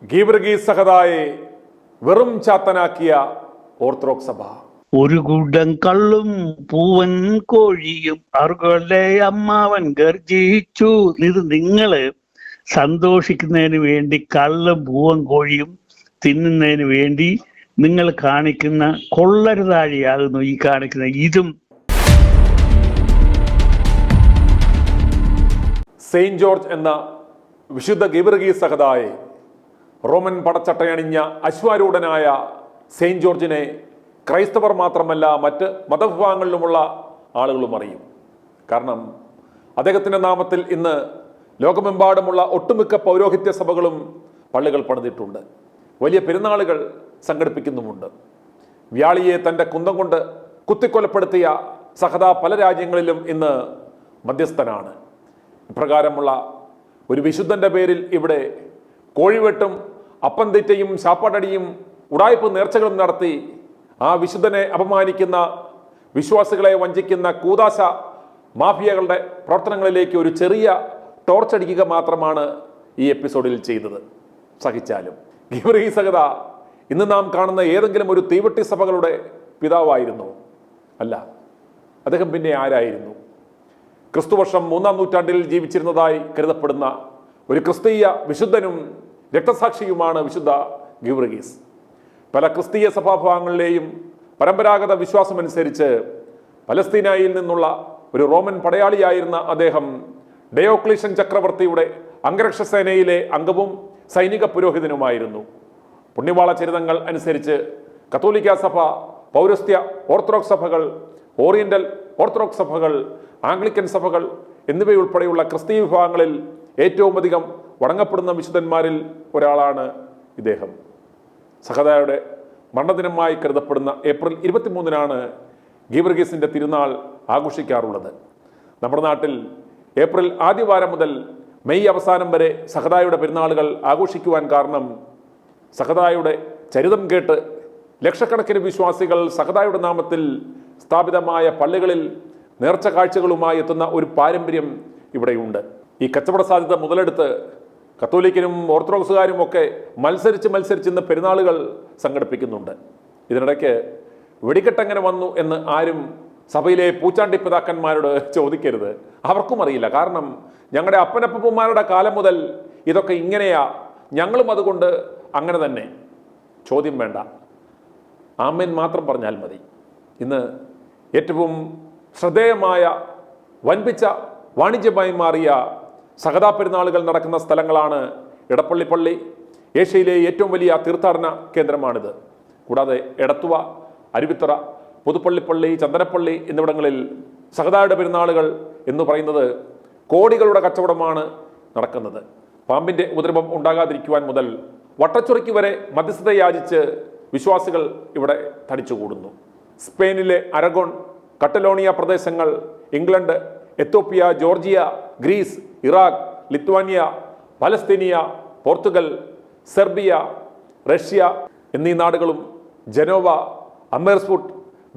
ഗീവർഗീസ് സഹദായെ വെറും ചാത്തനാക്കിയ ഓർത്തഡോക്സ് സഭ. ഒരു കൂട്ടം കള്ളും പൂവൻ കോഴിയും അറുകളെ അമ്മാവൻ ഗർജിച്ചു. ഇത് നിങ്ങള് സന്തോഷിക്കുന്നതിന് വേണ്ടി കള്ളും പൂവൻ കോഴിയും തിന്നുന്നതിന് വേണ്ടി നിങ്ങൾ കാണിക്കുന്ന കൊള്ളരുതാഴിയാകുന്നു ഈ കാണിക്കുന്ന ഇതും. സെയിന്റ് ജോർജ് എന്ന വിശുദ്ധ ഗീവർഗീസ് സഹദായെ, റോമൻ പടച്ചട്ടയണിഞ്ഞ അശ്വാരൂഢനായ സെയിന്റ് ജോർജിനെ ക്രൈസ്തവർ മാത്രമല്ല മറ്റ് മതവിഭാഗങ്ങളിലുമുള്ള ആളുകളും അറിയും. കാരണം അദ്ദേഹത്തിൻ്റെ നാമത്തിൽ ഇന്ന് ലോകമെമ്പാടുമുള്ള ഒട്ടുമിക്ക പൗരോഹിത്യ സഭകളും പള്ളികൾ പണിതിട്ടുണ്ട്. വലിയ പെരുന്നാളുകൾ സംഘടിപ്പിക്കുന്നുമുണ്ട്. വ്യാളിയെ തൻ്റെ കുന്തം കൊണ്ട് കുത്തിക്കൊലപ്പെടുത്തിയ സഹദ പല രാജ്യങ്ങളിലും ഇന്ന് മധ്യസ്ഥനാണ്. ഇപ്രകാരമുള്ള ഒരു വിശുദ്ധൻ്റെ പേരിൽ ഇവിടെ കോഴിവെട്ടും അപ്പം തീറ്റയും ശാപ്പാടടിയും ഉടായ്പ നേർച്ചകളും നടത്തി ആ വിശുദ്ധനെ അപമാനിക്കുന്ന, വിശ്വാസികളെ വഞ്ചിക്കുന്ന കൂദാശ മാഫിയകളുടെ പ്രവർത്തനങ്ങളിലേക്ക് ഒരു ചെറിയ ടോർച്ചടിക്കുക മാത്രമാണ് ഈ എപ്പിസോഡിൽ ചെയ്തത്. സഹിച്ചാലും ഗീവർഗീസ് സഹദ ഇന്ന് നാം കാണുന്ന ഏതെങ്കിലും ഒരു തീവട്ടി സഭകളുടെ പിതാവായിരുന്നു? അല്ല. അദ്ദേഹം പിന്നെ ആരായിരുന്നു? ക്രിസ്തുവർഷം 3-ാം നൂറ്റാണ്ടിൽ ജീവിച്ചിരുന്നതായി കരുതപ്പെടുന്ന ഒരു ക്രിസ്തീയ വിശുദ്ധനും രക്തസാക്ഷിയുമാണ് വിശുദ്ധ ഗീവർഗീസ്. പല ക്രിസ്തീയ സഭാഭാഗങ്ങളിലെയും പരമ്പരാഗത വിശ്വാസമനുസരിച്ച് പലസ്തീനയിൽ നിന്നുള്ള ഒരു റോമൻ പടയാളിയായിരുന്ന അദ്ദേഹം ഡയോക്ലീഷ്യൻ ചക്രവർത്തിയുടെ അംഗരക്ഷസേനയിലെ അംഗവും സൈനിക പുരോഹിതനുമായിരുന്നു. പുണ്യവാള ചരിതങ്ങൾ അനുസരിച്ച് കത്തോലിക്ക സഭ, പൗരസ്ത്യ ഓർത്തഡോക്സ് സഭകൾ, ഓറിയന്റൽ ഓർത്തഡോക്സ് സഭകൾ, ആംഗ്ലിക്കൻ സഭകൾ എന്നിവയുൾപ്പെടെയുള്ള ക്രിസ്തീയ വിഭാഗങ്ങളിൽ ഏറ്റവും അധികം വണങ്ങപ്പെടുന്ന വിശുദ്ധന്മാരിൽ ഒരാളാണ് ഇദ്ദേഹം. സഹദായുടെ മരണദിനമായി കരുതപ്പെടുന്ന ഏപ്രിൽ 23-നാണ് ഗീവർഗീസിൻ്റെ തിരുനാൾ ആഘോഷിക്കാറുള്ളത്. നമ്മുടെ നാട്ടിൽ ഏപ്രിൽ ആദ്യവാരം മുതൽ മെയ് അവസാനം വരെ സഹദായുടെ പെരുന്നാളുകൾ ആഘോഷിക്കുവാൻ കാരണം സഹദായുടെ ചരിതം കേട്ട് ലക്ഷക്കണക്കിന് വിശ്വാസികൾ സഹദായുടെ നാമത്തിൽ സ്ഥാപിതമായ പള്ളികളിൽ നേർച്ച കാഴ്ചകളുമായി എത്തുന്ന ഒരു പാരമ്പര്യം ഇവിടെയുണ്ട്. ഈ കച്ചവട സാധ്യത മുതലെടുത്ത് കത്തോലിക്കനും ഓർത്തഡോക്സുകാരും ഒക്കെ മത്സരിച്ച് ഇന്ന് പെരുന്നാളുകൾ സംഘടിപ്പിക്കുന്നുണ്ട്. ഇതിനിടയ്ക്ക് വെടിക്കെട്ടെങ്ങനെ വന്നു എന്ന് ആരും സഭയിലെ പൂച്ചാണ്ടി പിതാക്കന്മാരോട് ചോദിക്കരുത്. അവർക്കും അറിയില്ല. കാരണം ഞങ്ങളുടെ അപ്പനപ്പന്മാരുടെ കാലം മുതൽ ഇതൊക്കെ ഇങ്ങനെയാ, ഞങ്ങളും അതുകൊണ്ട് അങ്ങനെ തന്നെ. ചോദ്യം വേണ്ട, ആമേൻ മാത്രം പറഞ്ഞാൽ മതി. ഇന്ന് ഏറ്റവും ശ്രദ്ധേയമായ വൻപിച്ച വാണിജ്യമായി മാറിയ സഹദാ പെരുന്നാളുകൾ നടക്കുന്ന സ്ഥലങ്ങളാണ് എടപ്പള്ളി പള്ളി. ഏഷ്യയിലെ ഏറ്റവും വലിയ തീർത്ഥാടന കേന്ദ്രമാണിത്. കൂടാതെ എടത്തുവ, അരുവിത്തറ, പുതുപ്പള്ളിപ്പള്ളി, ചന്ദനപ്പള്ളി എന്നിവിടങ്ങളിൽ സഹദായുടെ പെരുന്നാളുകൾ എന്ന് പറയുന്നത് കോടികളുടെ കച്ചവടമാണ് നടക്കുന്നത്. പാമ്പിൻ്റെ ഉപദ്രവം ഉണ്ടാകാതിരിക്കുവാൻ മുതൽ വട്ടച്ചുറയ്ക്ക് വരെ മധ്യസ്ഥത യാചിച്ച് വിശ്വാസികൾ ഇവിടെ തടിച്ചുകൂടുന്നു. സ്പെയിനിലെ അരഗോൺ, കട്ടലോണിയ പ്രദേശങ്ങൾ, England, Ethiopia, Georgia, Greece, Iraq, Lithuania, പലസ്തീനിയ, പോർത്തുഗൽ, സെർബിയ, റഷ്യ എന്നീ നാടുകളും ജനോവ, അമേർസ്ഫുട്ട്,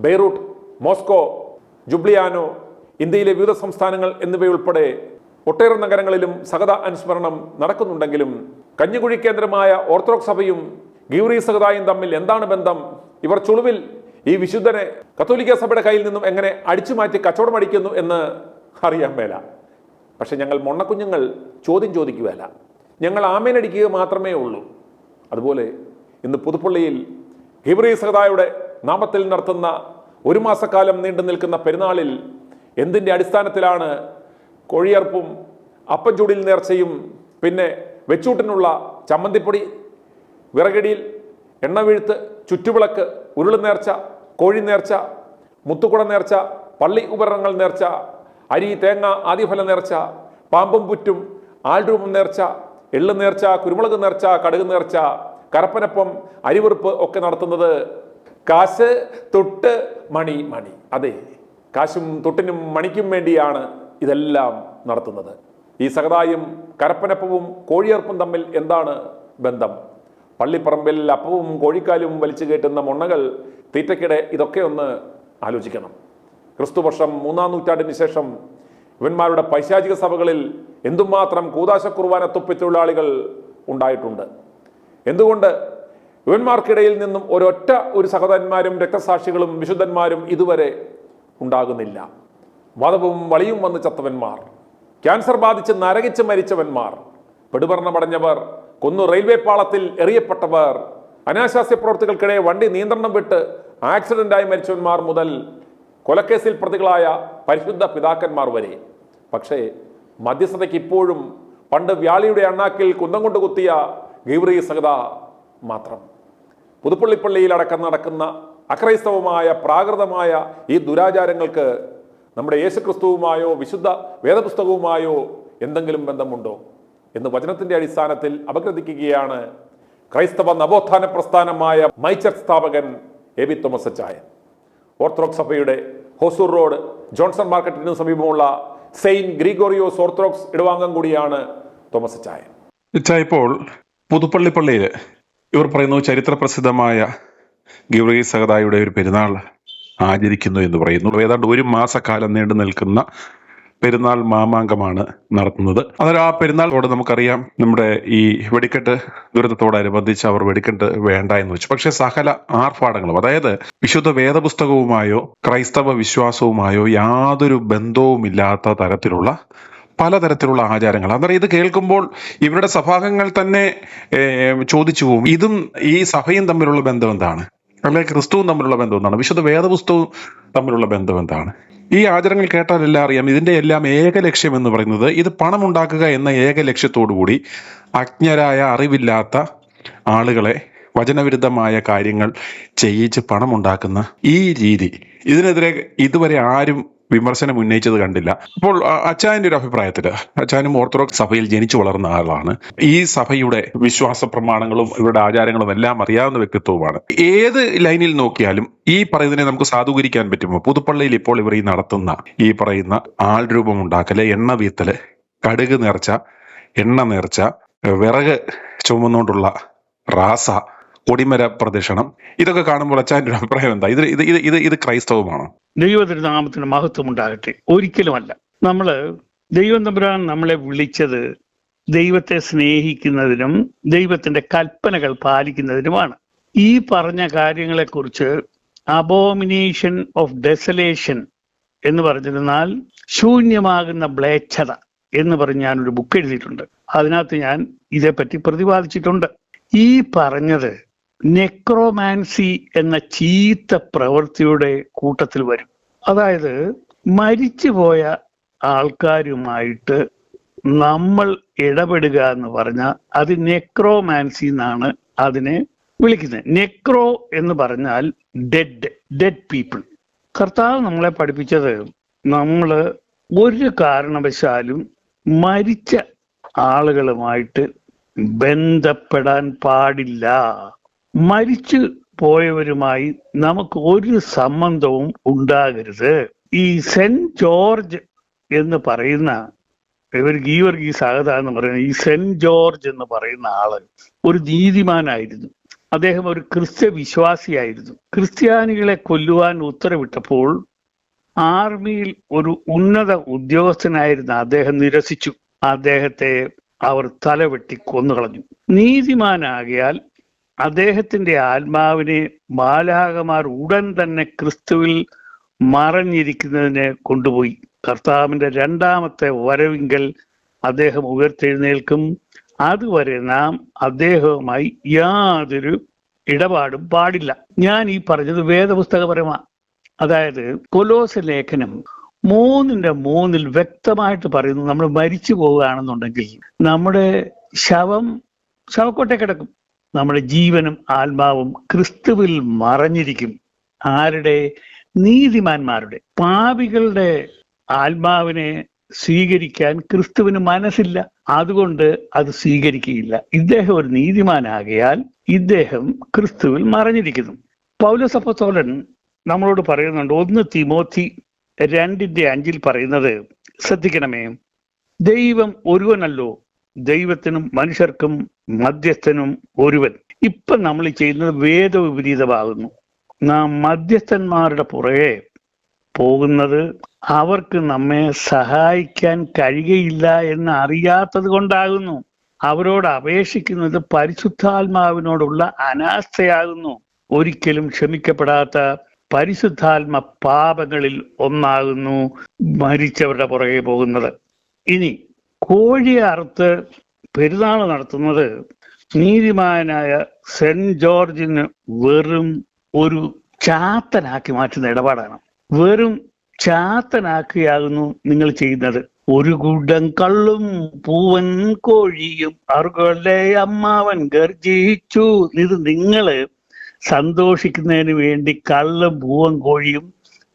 ബെയ്റൂട്ട്, മോസ്കോ, ജുബ്ലിയാനോ, ഇന്ത്യയിലെ വിവിധ സംസ്ഥാനങ്ങൾ എന്നിവയുൾപ്പെടെ ഒട്ടേറെ നഗരങ്ങളിലും സഹദ അനുസ്മരണം നടക്കുന്നുണ്ടെങ്കിലും കഞ്ഞിക്കുഴി കേന്ദ്രമായ ഓർത്തഡോക്സ് സഭയും ഗീവർഗീസ് സഹദായും തമ്മിൽ എന്താണ് ബന്ധം? ഇവർ ചുളുവിൽ ഈ വിശുദ്ധനെ കത്തോലിക്ക സഭയുടെ കയ്യിൽ നിന്നും എങ്ങനെ അടിച്ചു മാറ്റി കച്ചവടം അടിക്കുന്നു എന്ന് അറിയാൻ മേല. പക്ഷെ ഞങ്ങൾ മൊണ്ണക്കുഞ്ഞുങ്ങൾ ചോദ്യം ചോദിക്കുകയല്ല, ഞങ്ങൾ ആമേനടിക്കുക മാത്രമേ ഉള്ളൂ. അതുപോലെ ഇന്ന് പുതുപ്പള്ളിയിൽ ഗീവർഗീസ് സഹദായുടെ നാമത്തിൽ നടത്തുന്ന ഒരു മാസക്കാലം നീണ്ടു നിൽക്കുന്ന പെരുന്നാളിൽ എന്തിൻ്റെ അടിസ്ഥാനത്തിലാണ് കോഴിയർപ്പും അപ്പം ചൂടിൽ നേർച്ചയും പിന്നെ വെച്ചൂട്ടിനുള്ള ചമ്മന്തിപ്പൊടി, വിറകടിയിൽ എണ്ണവീഴ്ത്ത്, ചുറ്റുവിളക്ക്, ഉരുള് നേർച്ച, കോഴി നേർച്ച, മുത്തുക്കുട നേർച്ച, പള്ളി ഉപകരണങ്ങൾ നേർച്ച, അരി, തേങ്ങ, ആദിഫല നേർച്ച, പാമ്പും പുറ്റും, ആൾരൂപം നേർച്ച, എള്ള് നേർച്ച, കുരുമുളക് നേർച്ച, കടുക് നേർച്ച, കരപ്പനപ്പം, അരിവെറുപ്പ് ഒക്കെ നടത്തുന്നത് കാശ്, തൊട്ട്, മണി. അതെ, കാശും തൊട്ടിനും മണിക്കും വേണ്ടിയാണ് ഇതെല്ലാം നടത്തുന്നത്. ഈ സഹദായും കരപ്പനപ്പവും കോഴിയർപ്പും തമ്മിൽ എന്താണ് ബന്ധം? പള്ളിപ്പറമ്പിൽ അപ്പവും കോഴിക്കാലും വലിച്ചു കയറ്റുന്ന മൊണ്ണകൾ തീറ്റയ്ക്കിടെ ഇതൊക്കെ ഒന്ന് ആലോചിക്കണം. ക്രിസ്തുവർഷം 3-ാം നൂറ്റാണ്ടിന് ശേഷം ഇവന്മാരുടെ പൈശാചിക സഭകളിൽ എന്തുമാത്രം കൂദാശ കുർബാന തൊപ്പിത്തൊഴിലാളികൾ ഉണ്ടായിട്ടുണ്ട്. എന്തുകൊണ്ട് യുവന്മാർക്കിടയിൽ നിന്നും ഒരു സഹോദരന്മാരും രക്തസാക്ഷികളും വിശുദ്ധന്മാരും ഇതുവരെ ഉണ്ടാകുന്നില്ല? വധവും വളിയും വന്ന് ചത്തവന്മാർ, ക്യാൻസർ ബാധിച്ച് നരകിച്ച് മരിച്ചവന്മാർ, പെടുപർണമടഞ്ഞവർ, കൊന്നു റെയിൽവേ പാളത്തിൽ എറിയപ്പെട്ടവർ, അനാശാസ്യ പ്രവർത്തികൾക്കിടെ വണ്ടി നിയന്ത്രണം വിട്ട് ആക്സിഡന്റായി മരിച്ചവന്മാർ മുതൽ കൊലക്കേസിൽ പ്രതികളായ പരിശുദ്ധ പിതാക്കന്മാർ വരെ. പക്ഷേ മധ്യസ്ഥതയ്ക്ക് ഇപ്പോഴും പണ്ട് വ്യാളിയുടെ അണ്ണാക്കിൽ കുന്തം കൊണ്ട് കുത്തിയ ഗീവറീസ് സഹദ മാത്രം. പുതുപ്പള്ളിപ്പള്ളിയിൽ അടക്കം നടക്കുന്ന അക്രൈസ്തവമായ പ്രാകൃതമായ ഈ ദുരാചാരങ്ങൾക്ക് നമ്മുടെ യേശുക്രിസ്തുവുമായോ വിശുദ്ധ വേദപുസ്തകവുമായോ എന്തെങ്കിലും ബന്ധമുണ്ടോ എന്ന് വചനത്തിന്റെ അടിസ്ഥാനത്തിൽ അപഗ്രഥിക്കുകയാണ് ക്രൈസ്തവ നവോത്ഥാന പ്രസ്ഥാനമായ മൈചർച്ച് സ്ഥാപകൻ എ ബി തോമസ് അച്ചായൻ. ഓർത്തഡോക്സ് സഭയുടെ ഹോസൂർ റോഡ് ജോൺസൺ മാർക്കറ്റിന് സമീപമുള്ള സെയിന്റ് ഗ്രിഗോറിയോസ് ഓർത്തഡോക്സ് ഇടവാംഗം കൂടിയാണ് തോമസ് അച്ചായൻ. ഇപ്പോൾ പുതുപ്പള്ളിപ്പള്ളിയിൽ ഇവർ പറയുന്നു ചരിത്ര പ്രസിദ്ധമായ ഗീവറഗീസ് സഹദായുടെ ഒരു പെരുന്നാൾ ആചരിക്കുന്നു എന്ന് പറയുന്നു. ഏതാണ്ട് 1 മാസക്കാലം നീണ്ടു നിൽക്കുന്ന പെരുന്നാൾ മാമാങ്കമാണ് നടത്തുന്നത്. അന്നേരം ആ പെരുന്നാളോട് നമുക്കറിയാം, നമ്മുടെ ഈ വെടിക്കെട്ട് ദുരന്തത്തോടനുബന്ധിച്ച് അവർ വെടിക്കെട്ട് വേണ്ട എന്ന് വെച്ചു. പക്ഷെ സകല ആർഭാടങ്ങളും, അതായത് വിശുദ്ധ വേദപുസ്തകവുമായോ ക്രൈസ്തവ വിശ്വാസവുമായോ യാതൊരു ബന്ധവുമില്ലാത്ത തരത്തിലുള്ള പലതരത്തിലുള്ള ആചാരങ്ങൾ. അന്നേരം ഇത് കേൾക്കുമ്പോൾ ഇവരുടെ സഭാംഗങ്ങൾ തന്നെ ചോദിച്ചു പോകും, ഇതും ഈ സഭയും തമ്മിലുള്ള ബന്ധം എന്താണ്, അല്ലെങ്കിൽ ക്രിസ്തുവും തമ്മിലുള്ള ബന്ധം എന്താണ്, വിശുദ്ധ വേദപുസ്തകവും തമ്മിലുള്ള ബന്ധം എന്താണ്? ഈ ആചാരങ്ങൾ കേട്ടാൽ എല്ലാം അറിയാം. ഇതിന്റെ എല്ലാം ഏക ലക്ഷ്യം എന്ന് പറയുന്നത് ഇത് പണമുണ്ടാക്കുക എന്ന ഏക ലക്ഷ്യത്തോടു കൂടി അജ്ഞരായ അറിവില്ലാത്ത ആളുകളെ വചനവിരുദ്ധമായ കാര്യങ്ങൾ ചെയ്യിച്ച് പണമുണ്ടാക്കുന്ന ഈ രീതി, ഇതിനെതിരെ ഇതുവരെ ആരും വിമർശനം ഉന്നയിച്ചത് കണ്ടില്ല. അപ്പോൾ അച്ചായന്റെ ഒരു അഭിപ്രായത്തില്, അച്ചായനും ഓർത്തഡോക്സ് സഭയിൽ ജനിച്ചു വളർന്ന ആളാണ്, ഈ സഭയുടെ വിശ്വാസ പ്രമാണങ്ങളും ഇവരുടെ ആചാരങ്ങളും എല്ലാം അറിയാവുന്ന വ്യക്തിത്വമാണ്. ഏത് ലൈനിൽ നോക്കിയാലും ഈ പറയുന്നതിനെ നമുക്ക് സാധൂകരിക്കാൻ പറ്റുമോ? പുതുപ്പള്ളിയിൽ ഇപ്പോൾ ഇവർ ഈ നടത്തുന്ന ഈ പറയുന്ന ആൾ രൂപം ഉണ്ടാക്കല്, എണ്ണ വീത്തല്, കടുക് നേർച്ച, എണ്ണ നേർച്ച, വിറക് ചുമന്നുകൊണ്ടുള്ള റാസ, കൊടിമര പ്രദക്ഷിണം, ഇതൊക്കെ കാണുമ്പോൾ അച്ചായന്റെ ഒരു അഭിപ്രായം എന്താ? ഇത് ക്രൈസ്തവമാണോ? ദൈവത്തിന്റെ നാമത്തിന് മഹത്വം ഉണ്ടാകട്ടെ. ഒരിക്കലുമല്ല. ദൈവം തമ്പുരാൻ നമ്മളെ വിളിച്ചത് ദൈവത്തെ സ്നേഹിക്കുന്നതിനും ദൈവത്തിന്റെ കൽപ്പനകൾ പാലിക്കുന്നതിനുമാണ്. ഈ പറഞ്ഞ കാര്യങ്ങളെക്കുറിച്ച് അബോമിനേഷൻ ഓഫ് ഡെസലേഷൻ എന്ന് പറഞ്ഞിരുന്നാൽ ശൂന്യമാകുന്ന മ്ലേച്ഛത എന്ന് പറഞ്ഞ് ഞാനൊരു ബുക്ക് എഴുതിയിട്ടുണ്ട്. അതിനകത്ത് ഞാൻ ഇതേപ്പറ്റി പ്രതിപാദിച്ചിട്ടുണ്ട്. ഈ പറഞ്ഞത് നെക്രോമാൻസി എന്ന ചീത്ത പ്രവൃത്തിയുടെ കൂട്ടത്തിൽ വരും. അതായത് മരിച്ചുപോയ ആൾക്കാരുമായിട്ട് നമ്മൾ ഇടപെടുക എന്ന് പറഞ്ഞാൽ അത് നെക്രോമാൻസി എന്നാണ് അതിനെ വിളിക്കുന്നത്. നെക്രോ എന്ന് പറഞ്ഞാൽ ഡെഡ് പീപ്പിൾ. കർത്താവ് നമ്മളെ പഠിപ്പിച്ചത് നമ്മൾ ഒരു കാരണവശാലും മരിച്ച ആളുകളുമായിട്ട് ബന്ധപ്പെടാൻ പാടില്ല. മരിച്ചു പോയവരുമായി നമുക്ക് ഒരു സംബന്ധവും ഉണ്ടാകരുത്. ഈ സെന്റ് ജോർജ് എന്ന് പറയുന്ന ഗീവർഗീസ് സഹദ എന്ന് പറയുന്ന ഈ സെന്റ് ജോർജ് എന്ന് പറയുന്ന ആള് ഒരു നീതിമാനായിരുന്നു. അദ്ദേഹം ഒരു ക്രിസ്ത്യ വിശ്വാസിയായിരുന്നു. ക്രിസ്ത്യാനികളെ കൊല്ലുവാൻ ഉത്തരവിട്ടപ്പോൾ ആർമിയിൽ ഒരു ഉന്നത ഉദ്യോഗസ്ഥനായിരുന്ന അദ്ദേഹം നിരസിച്ചു. അദ്ദേഹത്തെ അവർ തലവെട്ടി കൊന്നുകളഞ്ഞു. നീതിമാനാകിയാൽ അദ്ദേഹത്തിന്റെ ആത്മാവിനെ മാലാഖമാർ ഉടൻ തന്നെ ക്രിസ്തുവിൽ മറഞ്ഞിരിക്കുന്നതിനെ കൊണ്ടുപോയി കർത്താവിന്റെ രണ്ടാമത്തെ വരവിങ്കൽ അദ്ദേഹം ഉയർത്തെഴുന്നേൽക്കും. അതുവരെ നാം അദ്ദേഹവുമായി യാതൊരു ഇടപാടും പാടില്ല. ഞാൻ ഈ പറഞ്ഞത് വേദപുസ്തകപരമാണ്. അതായത് കൊലോസ ലേഖനം 3:3 വ്യക്തമായിട്ട് പറയുന്നു, നമ്മൾ മരിച്ചു പോവുകയാണെന്നുണ്ടെങ്കിൽ നമ്മുടെ ശവക്കൊട്ടെ കിടക്കും. നമ്മുടെ ജീവനും ആത്മാവും ക്രിസ്തുവിൽ മറഞ്ഞിരിക്കും. ആരുടെ? നീതിമാന്മാരുടെ. പാപികളുടെ ആത്മാവിനെ സ്വീകരിക്കാൻ ക്രിസ്തുവിന് മനസ്സില്ല, അതുകൊണ്ട് അത് സ്വീകരിക്കുകയില്ല. ഇദ്ദേഹം ഒരു നീതിമാനാകിയാൽ ഇദ്ദേഹം ക്രിസ്തുവിൽ മറഞ്ഞിരിക്കുന്നു. പൗലോസ് അപ്പോസ്തലൻ നമ്മളോട് പറയുന്നുണ്ട്, 1 തിമോത്തി 2:5 പറയുന്നത് ശ്രദ്ധിക്കണമേ, ദൈവം ഒരുവനല്ലോ, ദൈവത്തിനും മനുഷ്യർക്കും മധ്യസ്ഥനും ഒരുവൻ. ഇപ്പൊ നമ്മൾ ചെയ്യുന്നത് വേദവിപരീതമാകുന്നു. നാം മധ്യസ്ഥന്മാരുടെ പുറകെ പോകുന്നത് അവർക്ക് നമ്മെ സഹായിക്കാൻ കഴിയുകയില്ല എന്ന് അറിയാത്തത് കൊണ്ടാകുന്നു. അവരോട് അപേക്ഷിക്കുന്നത് പരിശുദ്ധാത്മാവിനോടുള്ള അനാസ്ഥയാകുന്നു. ഒരിക്കലും ക്ഷമിക്കപ്പെടാത്ത പരിശുദ്ധാത്മ പാപങ്ങളിൽ ഒന്നാകുന്നു മരിച്ചവരുടെ പുറകെ പോകുന്നത്. ഇനി കോഴിയെ അറുത്ത് പെരുന്നാൾ നടത്തുന്നത് നീതിമാനായ സെന്റ് ജോർജിന് വെറും ഒരു ചാത്തനാക്കി മാറ്റുന്ന ഇടപാടാണ്. വെറും ചാത്തനാക്കിയാകുന്നു നിങ്ങൾ ചെയ്യുന്നത്. ഒരു കൂട്ടം കള്ളും പൂവൻ കോഴിയും അവരുടെ അമ്മാവൻ ഗർജിച്ചു. ഇത് നിങ്ങള് സന്തോഷിക്കുന്നതിന് വേണ്ടി കള്ളും പൂവൻ കോഴിയും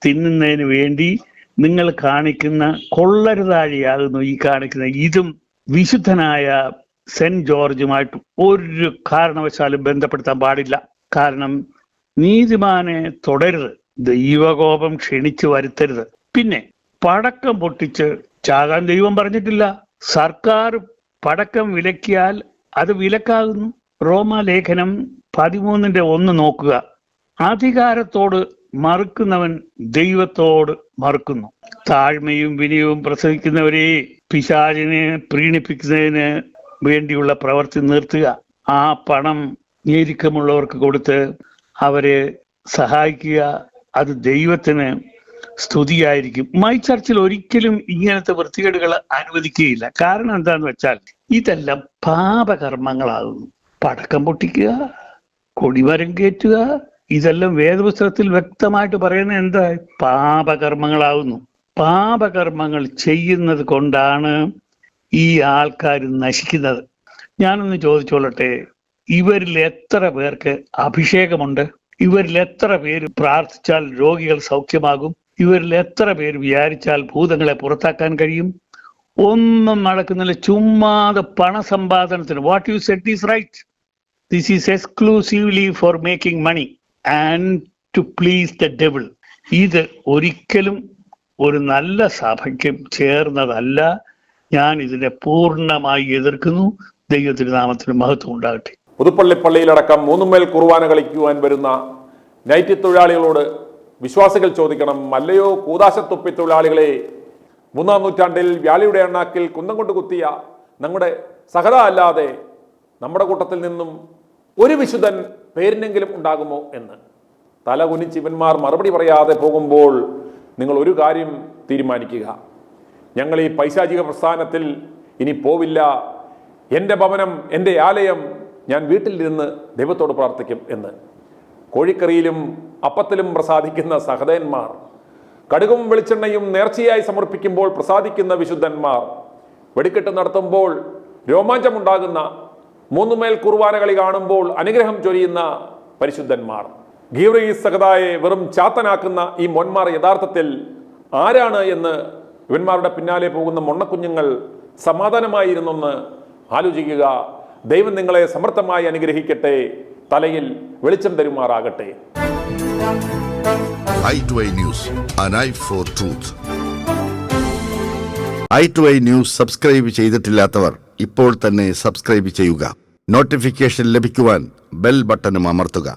തിന്നുന്നതിന് വേണ്ടി നിങ്ങൾ കാണിക്കുന്ന കൊള്ളരുതാഴിയാകുന്നു ഈ കാണിക്കുന്ന. ഇതും വിശുദ്ധനായ സെന്റ് ജോർജുമായിട്ട് ഒരു കാരണവശാലും ബന്ധപ്പെടുത്താൻ പാടില്ല. കാരണം നീതിമാനെ തുടരുത്, ദൈവകോപം ക്ഷണിച്ചു വരുത്തരുത്. പിന്നെ പടക്കം പൊട്ടിച്ച് ചാകാൻ ദൈവം പറഞ്ഞിട്ടില്ല. സർക്കാർ പടക്കം വിലക്കിയാൽ അത് വിലക്കാകുന്നു. റോമാലേഖനം 13:1 നോക്കുക. അധികാരത്തോട് മറുക്കുന്നവൻ ദൈവത്തോട് മറുക്കുന്നു. താഴ്മയും വിനയവും പ്രസവിക്കുന്നവരെ പിശാചിനെ പ്രീണിപ്പിക്കുന്നതിന് വേണ്ടിയുള്ള പ്രവൃത്തി നിർത്തുക. ആ പണം ഞെരുക്കമുള്ളവർക്ക് കൊടുത്ത് അവരെ സഹായിക്കുക. അത് ദൈവത്തിന് സ്തുതിയായിരിക്കും. മൈ ചർച്ചിൽ ഒരിക്കലും ഇങ്ങനത്തെ വൃത്തികേടുകൾ അനുവദിക്കുകയില്ല. കാരണം എന്താന്ന് വെച്ചാൽ ഇതെല്ലാം പാപകർമ്മങ്ങളാകുന്നു. പടക്കം പൊട്ടിക്കുക, കൊടിമരം കയറ്റുക, ഇതെല്ലാം വേദപുസ്തകത്തിൽ വ്യക്തമായിട്ട് പറയുന്നത് എന്താ? പാപകർമ്മങ്ങളാകുന്നു. പാപകർമ്മങ്ങൾ ചെയ്യുന്നത് കൊണ്ടാണ് ഈ ആൾക്കാർ നശിക്കുന്നത്. ഞാനൊന്ന് ചോദിച്ചോളട്ടെ, ഇവരിൽ എത്ര പേർക്ക് അഭിഷേകമുണ്ട്? ഇവരിൽ എത്ര പേര് പ്രാർത്ഥിച്ചാൽ രോഗികൾ സൗഖ്യമാകും? ഇവരിൽ എത്ര പേര് വിചാരിച്ചാൽ ഭൂതങ്ങളെ പുറത്താക്കാൻ കഴിയും? ഒന്നും നടക്കുന്നില്ല. ചുമ്മാതെ പണസമ്പാദനത്തിന്. What you said is right. This is exclusively for making money and to please the devil. ഇത് ഒരിക്കലും ഒരു നല്ല സഭയ്ക്കും ചേർന്നതല്ല. ഞാൻ ഇതിനെ പൂർണ്ണമായി എതിർക്കുന്നു. ദൈവത്തിന്റെ നാമത്തിന് മഹത്വം ഉണ്ടാകട്ടെ. പുതുപ്പള്ളി പള്ളിയിലടക്കം 3 മേൽ കുർബാന കളിക്കുവാൻ വരുന്ന നൈറ്റ് തൊഴിലാളികളോട് വിശ്വാസികൾ ചോദിക്കണം, അല്ലയോ കൂദാശത്തൊപ്പി തൊഴിലാളികളെ, 3-ാം നൂറ്റാണ്ടിൽ വ്യാളിയുടെ അണ്ണാക്കിൽ കുന്തം കൊണ്ട് കുത്തിയ നമ്മുടെ സഹത അല്ലാതെ നമ്മുടെ കൂട്ടത്തിൽ നിന്നും ഒരു വിശുദ്ധൻ പേരിനെങ്കിലും ഉണ്ടാകുമോ എന്ന്. തല കുനിച്ച് ഇവന്മാർ മറുപടി പറയാതെ പോകുമ്പോൾ നിങ്ങൾ ഒരു കാര്യം തീരുമാനിക്കുക, ഞങ്ങൾ ഈ പൈശാചിക പ്രസ്ഥാനത്തിൽ ഇനി പോവില്ല. എൻ്റെ ഭവനം, എൻ്റെ ആലയം, ഞാൻ വീട്ടിൽ നിന്ന് ദൈവത്തോട് പ്രാർത്ഥിക്കും എന്ന്. കോഴിക്കറിയിലും അപ്പത്തിലും പ്രസാദിക്കുന്ന സഹതന്മാർ, കടുകും വെളിച്ചെണ്ണയും നേർച്ചയായി സമർപ്പിക്കുമ്പോൾ പ്രസാദിക്കുന്ന വിശുദ്ധന്മാർ, വെടിക്കെട്ട് നടത്തുമ്പോൾ രോമാഞ്ചമുണ്ടാകുന്ന 3 മേൽ കുർബാന കളി കാണുമ്പോൾ അനുഗ്രഹം ചൊരിയുന്ന പരിശുദ്ധന്മാർ, ഗീവറീസ് സഹതായെ വെറും ചാത്തനാക്കുന്ന ഈ മോന്മാർ യഥാർത്ഥത്തിൽ ആരാണ് എന്ന് ഇവന്മാരുടെ പിന്നാലെ പോകുന്ന മൊണ്ണക്കുഞ്ഞുങ്ങൾ സമാധാനമായിരുന്നൊന്ന് ആലോചിക്കുക. ദൈവം നിങ്ങളെ സമർത്ഥമായി അനുഗ്രഹിക്കട്ടെ, തലയിൽ വെളിച്ചം തരുമാറാകട്ടെ. i2i News, an eye for truth. i2i News subscribe ചെയ്തിട്ടില്ലാത്തവർ ഇപ്പോൾ തന്നെ സബ്സ്ക്രൈബ് ചെയ്യുക. നോട്ടിഫിക്കേഷൻ ലഭിക്കുവാൻ ബെൽ ബട്ടണും അമർത്തുക.